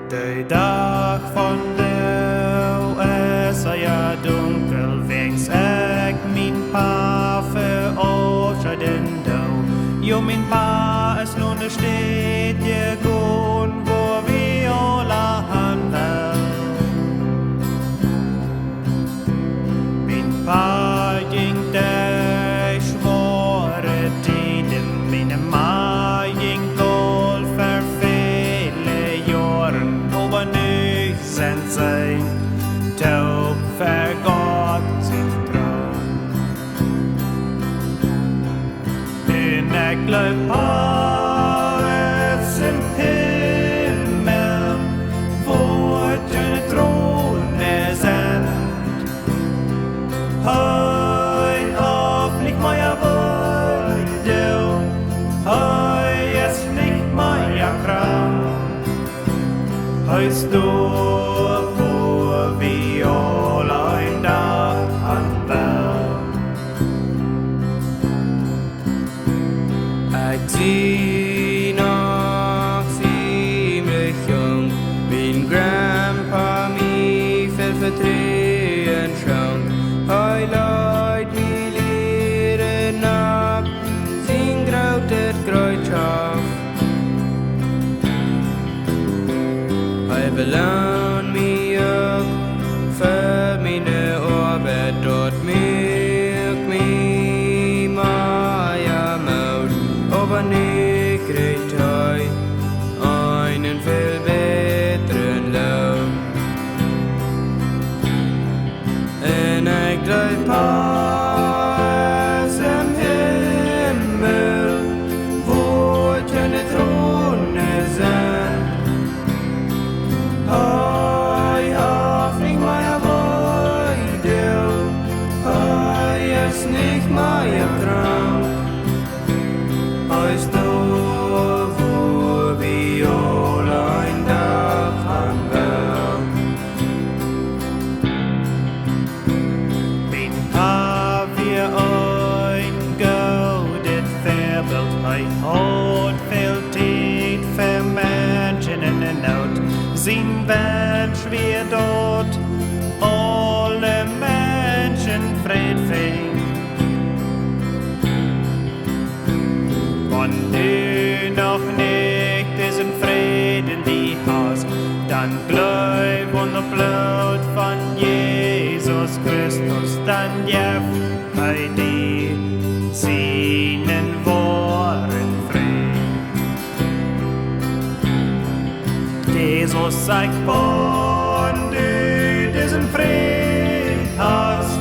De dag van leeuw is ja donker, wegs ik mijn pa veroorzaakt in dauw. Jo, mijn pa is nu de steed gegaan, wo we alle han wel. Mijn pa ging de zware tijden, mijn ma ging dood vervele jaren, aber nu zijn zij taub vergått sin dröm. En äcklig parets en himmel, vårt tron är sänd. Höj av likt maja vördel, höj es likt maja kram. Höj stå på viola en dag han väl. Ik zie nog ziemlich jong, mijn grandpa mij veel verdrieën schonk. Hij leidt mij leren op, zijn groot kruid af. Hij beloont mij ook voor mijn arbeid, dort milk mij maja mout. Aber nu krijgt hij einen veel besseren Lohn. En ik blijf pas im Himmel, wo deine Throne sind. Hij hat nicht mehr Weide, hij ist nicht mehr Traum. Hij står hvor viola en dag han väl. Min pa wir ein gaudet verbild, hij had veel tijd voor mensen in de nood. Zijn wens weer dort, alle mensen vrede ving. Und du noch nicht diesen Frieden die hast, dann glaub an das Blut von Jesus Christus, dann jeft bei dir seinen wahren Frieden. Jesus sagt, wenn du diesen Frieden hast,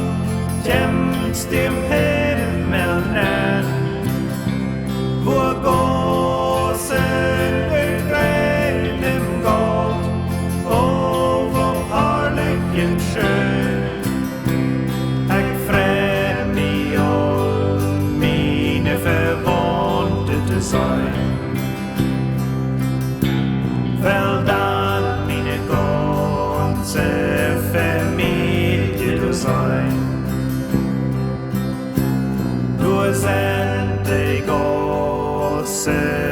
kämpfst dem Himmel näher. Hvor gåsen utgrävd im Gold, och hvor herligen skön. Jag främ i all mine förvåndade sein. Väldan mine ganze Familie du sein. Du sänd dig say